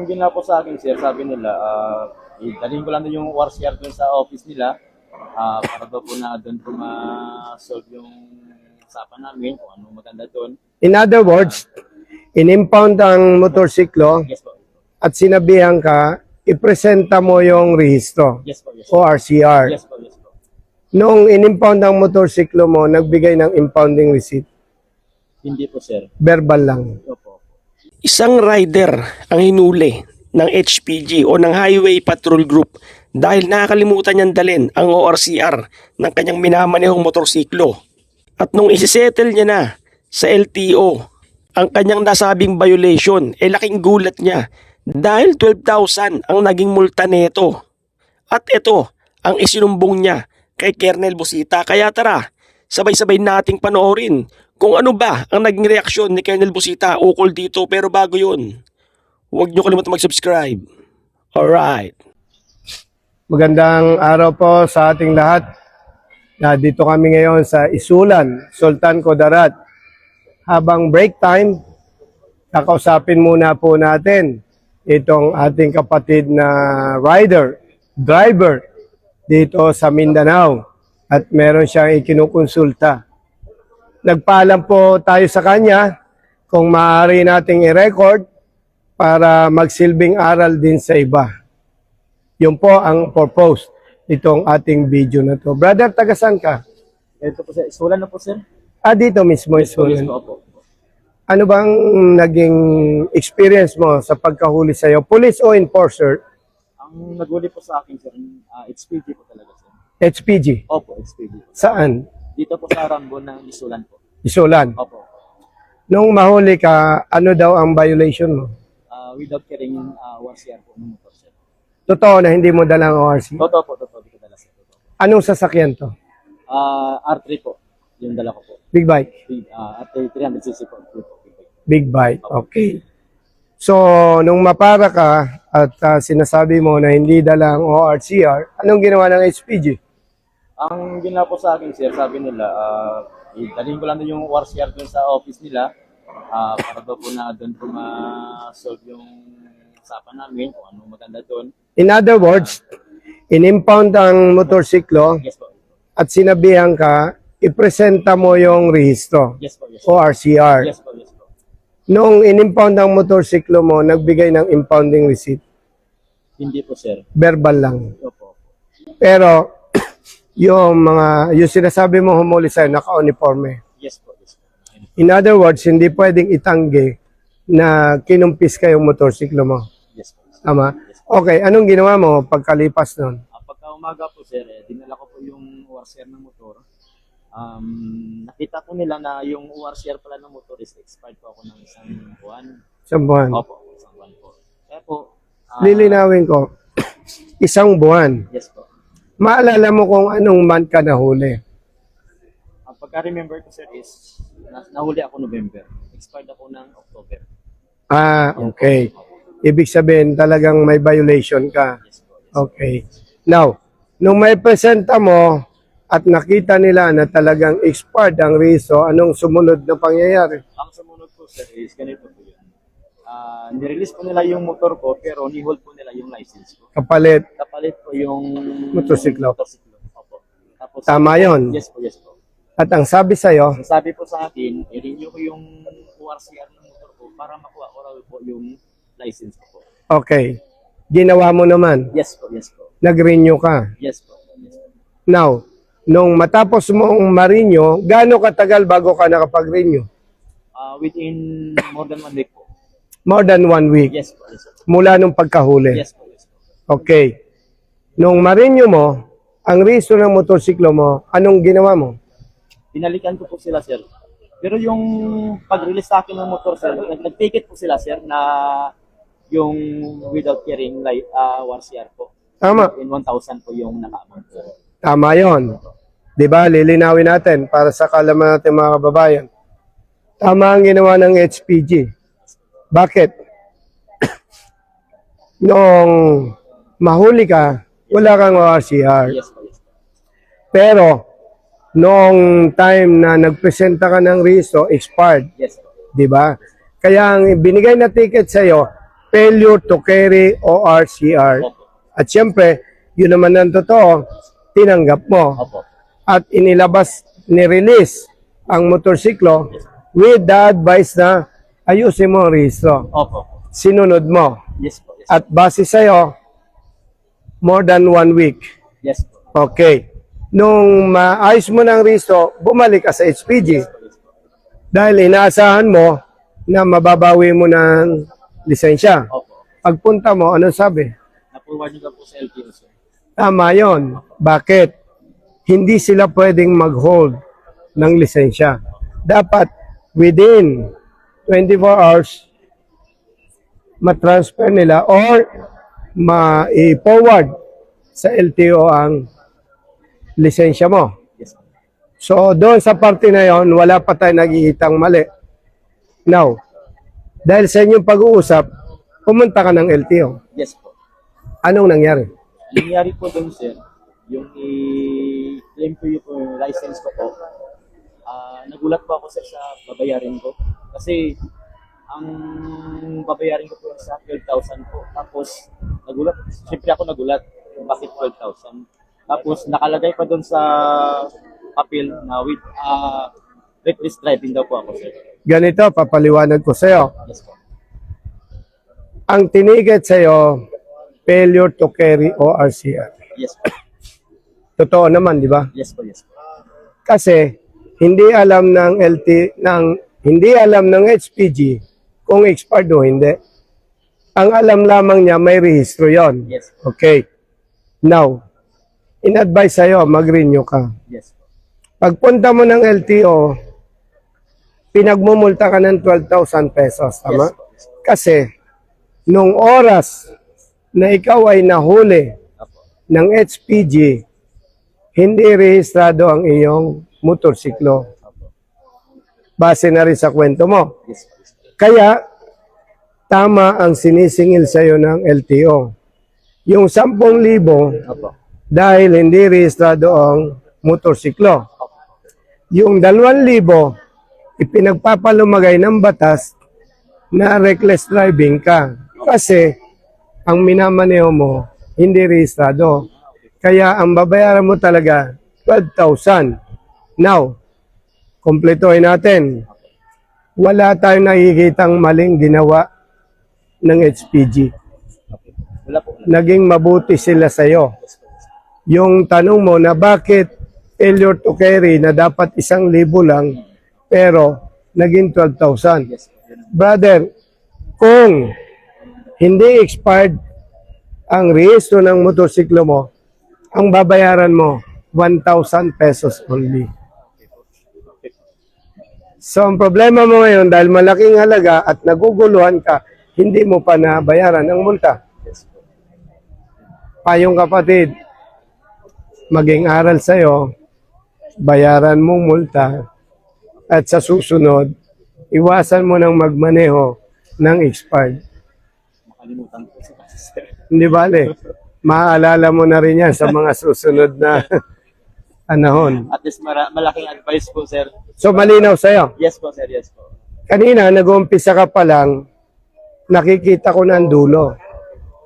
Ang ginawa po sa akin, sir, sabi nila, dalhin ko lang doon yung ORCR doon sa office nila para daw po na doon po ma-solve yung usapan namin kung ano maganda doon. In other words, in-impound ang motorsiklo Yes po. at sinabihan ka, ipresenta mo yung rehistro Yes po, yes po. o RCR. Yes po, yes po. Noong in-impound ang motorsiklo mo, nagbigay ng impounding receipt. Hindi po, sir. Verbal lang. Opo. Isang rider ang hinuli ng HPG o ng Highway Patrol Group dahil nakakalimutan niyang dalhin ang ORCR ng kanyang minamanehong motorsiklo. At nung isisettle niya na sa LTO ang kanyang nasabing violation, laking gulat niya dahil 12,000 ang naging multa nito. At ito ang isinumbong niya kay Colonel Busita. Kaya tara, sabay-sabay nating panoorin kung ano ba ang naging reaksyon ni Colonel Busita ukol dito. Pero bago yun, huwag niyo kalimutan mag-subscribe. Alright. Magandang araw po sa ating lahat. Dito kami ngayon sa Isulan, Sultan Kudarat. Habang break time, kakausapin muna po natin itong ating kapatid na driver dito sa Mindanao. At meron siyang ikinukonsulta. Nagpaalam po tayo sa kanya kung maaari nating i-record para magsilbing aral din sa iba. Yun po ang purpose itong ating video na to. Brother, taga saan ka? Ito po, sir. Isulan na po, sir. Dito mismo Yes po, Isulan. opo. Ano bang naging experience mo sa pagkahuli sa'yo? Police o enforcer? Ang naguli po sa akin, sir, HPG po talaga, sir. HPG? Opo, HPG. Saan? Dito po sa Rambon ng Isulan po. Isulan. Opo. Nung mahuli ka, ano daw ang violation mo? Without carrying ORCR po ng motor, sir. Totoo na hindi mo dalang ORC? Totoo po, totoo. Di ko dala, sir. Totoo. Anong sasakyan to? R3 po. Yung dala ko po. Big bike? R3 300cc po. Big bike. Okay. So, nung mapara ka at sinasabi mo na hindi dalang ORCR, anong ginawa ng HPG? Ang ginawa po sa akin, sir, sabi nila, dalhin ko lang doon yung ORCR doon sa office nila para daw po na doon po ma-solve yung usapan namin kung ano maganda doon. In other words, in-impound ang motorsiklo Yes po. at sinabihan ka, ipresenta mo yung rehistro Yes po, yes po. o RCR. Yes po, yes po. Noong in-impound ang motorsiklo mo, nagbigay ng impounding receipt. Hindi po, sir. Verbal lang. Opo. Pero, yung sinasabi mo humuli sa'yo, naka-uniforme. Yes po, yes po. In other words, hindi pwedeng itanggi na kinumpis ka yung motorsiklo mo. Yes po. Tama? Okay, anong ginawa mo pagkalipas nun? Pagka umaga po, sir, dinala ko po yung ORCR ng motor. Nakita ko nila na yung ORCR pala ng motor is expired po ako ng isang buwan. Isang buwan. Opo, isang buwan po. Kaya po, Lilinawin ko, isang buwan. yes po. Maalala mo kung anong month ka nahuli? Ang pagka-remember ko, sir, is nahuli ako November. Expired ako ng October. Okay. Ibig sabihin talagang may violation ka. Yes po. Yes. Okay. Now, nung may presenta mo at nakita nila na talagang expired ang reso, anong sumunod na pangyayari? Ang sumunod po, sir, is ganito po yun. Nirelease po nila yung motor ko, pero ni-hold po nila yung license ko. Kapalit. Kapalit po yung Motorsiklo. Opo. Tapos, Tama yun. Yes po, yes po. At ang sabi sa'yo, Ang sabi po sa akin, i-renew ko yung ORCR ng motor ko para makuha ko raw po yung license ko po. okay, ginawa mo naman, Yes po, yes po. nag-renew ka. Yes po. Yes po. Now, nung matapos mong ma-renew, gaano katagal bago ka nakapag-renew? Within more than 1 week po. More than 1 week. Yes po, yes po. Mula nung pagkahuli. Yes po, yes po. Okay. Nung ma-renew mo, ang reason ng motorsiklo mo, anong ginawa mo? Binalikan ko po sila, sir. Pero yung pag-release sa akin ng motor, sir, nag-ticket po sila, sir, na yung without carrying ORCR po. Tama. In 1,000 po yung naka-amount po. Tama yon. Di ba? Lilinawin natin para sa kalaman natin mga kababayan. Tama ang ginawa ng HPG. Bakit? Noong mahuli ka, wala kang ORCR. Yes po, yes po. Pero, noong time na nagpresenta ka ng reso, expired. Yes po. Di ba? Kaya ang binigay na ticket sa'yo, failure to carry ORCR. Opo. At syempre, yun naman ang totoo, tinanggap mo. Opo. At inilabas, nirelease ang motorsiklo with the advice na ayusin mo ang rehistro. Opo. Sinunod mo. Yes po. Yes, At base sa'yo, more than 1 week. yes po. Okay. Nung maayos mo ng rehistro, bumalik ka sa HPG. Dahil inaasahan mo na mababawi mo ng lisensya. Opo. Pagpunta mo, ano sabi? Na-forward nyo lang po sa LTO, sir. Tama yun. Bakit? Hindi sila pwedeng mag-hold ng lisensya. Dapat within 24 hours matransfer nila or ma-forward sa LTO ang lisensya mo. Yes po. So, doon sa parte na yon, wala pa tayo nagihitang mali. Now, dahil sa inyong pag-uusap, pumunta ka ng LTO. Yes po. Anong nangyari? Nangyari po doon, sir, yung i-claim ko yung license ko po. Nagulat po ako, sir, sa babayarin ko. Kasi, ang babayarin ko po sa 12,000 po. Tapos, nagulat. Siyempre ako nagulat. Bakit 12,000? Tapos, nakalagay pa doon sa papel na with reckless driving daw po ako, sir. Ganito, papaliwanag ko sa'yo. Yes po. Ang tiniget sa'yo, failure to carry ORCR. Yes po. Totoo naman, di ba? Yes po, yes po. Kasi hindi alam ng hindi alam ng HPG kung expired o hindi. Ang alam lamang niya may rehistro 'yon. Yes. Okay. Now, in-advise sa'yo, mag-renew ka. Yes po. Pagpunta mo ng LTO, pinagmumulta ka ng 12,000 pesos. Tama? Yes po. Yes po. Kasi, nung oras na ikaw ay nahuli Apo. ng HPG, hindi rehistrado ang iyong motorsiklo. Apo. Base na rin sa kwento mo. Yes po. Yes po. Kaya, tama ang sinisingil sa'yo ng LTO. Yung 10,000, Apo. dahil hindi rehistrado ang motorsiklo. Yung 2,000, ipinagpapalumagay ng batas na reckless driving ka. Kasi, ang minamaneho mo, hindi rehistrado. Kaya, ang babayaran mo talaga, 12,000. Now, kumpletuhin natin. Wala tayong nakikitang maling ginawa ng HPG. Wala po. Naging mabuti sila sa'yo. Yung tanong mo na bakit failure to carry na dapat 1,000 lang, pero naging 12,000. Yes po. Yun. Brother, kung hindi expired ang rehistro ng motorsiklo mo, ang babayaran mo, 1,000 pesos only. So, ang problema mo ngayon, dahil malaking halaga at naguguluhan ka, hindi mo pa nabayaran ang multa. Yes po. Payong kapatid, maging aral sa'yo, bayaran mong multa, at sa susunod, iwasan mo ng magmaneho ng expired. Makalimutan po sa sir. Hindi bale, maaalala mo na rin yan sa mga susunod na panahon. At least malaking advice po, sir. So, malinaw sa'yo. Yes po, sir. Yes po. Kanina, nag-umpisa ka pa lang, nakikita ko na ang dulo.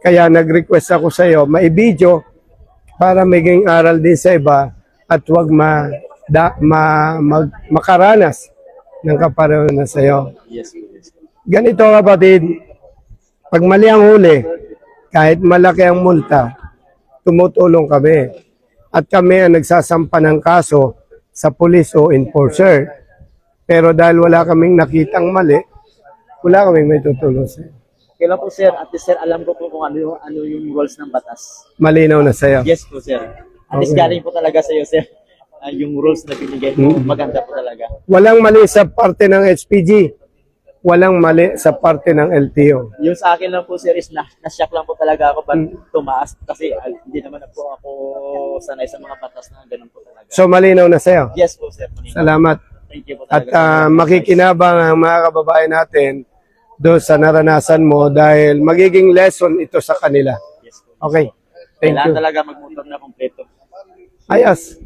Kaya nag-request ako sa'yo, maibidyo para maging aral din sa iba at huwag makaranas ng kapareho na sa'yo. Yes po. Yes po. Ganito kapatid, pag mali ang huli, kahit malaki ang multa, tumutulong kami. At kami ang nagsasampa ng kaso sa pulis o enforcer. Pero dahil wala kaming nakitang mali, wala kaming may tutulong sa'yo. Okay lang po, sir. At least, sir, alam ko po kung ano yung rules ng batas. Malinaw na sa'yo. Yes po, sir. At least galing po talaga sa'yo, sir. Yung rules na binigay mo, maganda po talaga. Walang mali sa parte ng HPG. Walang mali sa parte ng LTO. Yung sa akin lang po, sir, is na-shock lang po talaga ako pag tumaas. Kasi hindi naman na po ako sanay sa mga batas na ganun po talaga. So malinaw na sa'yo. Yes po, sir. Salamat. Thank you po At talaga. makikinabang ang mga kababayan natin doon sa naranasan mo dahil magiging lesson ito sa kanila. Yes po. Okay. Thank Kailangan you. talaga magmotor na kompleto. Ayos.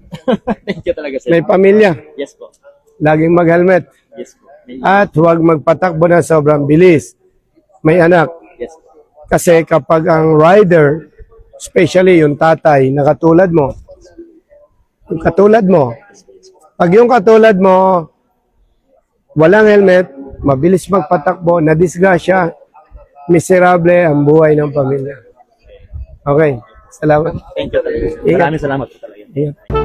Thank you talaga, sir. May pamilya. Yes po. Laging mag-helmet. Yes po. At huwag magpatakbo na sobrang bilis. May anak. Yes po. Kasi kapag ang rider, especially yung tatay na katulad mo, pag yung katulad mo, walang helmet, mabilis magpatakbo, nadisgrasya, miserable ang buhay ng pamilya. Okay, salamat. Thank you talaga. Maraming salamat po talaga. Ayan.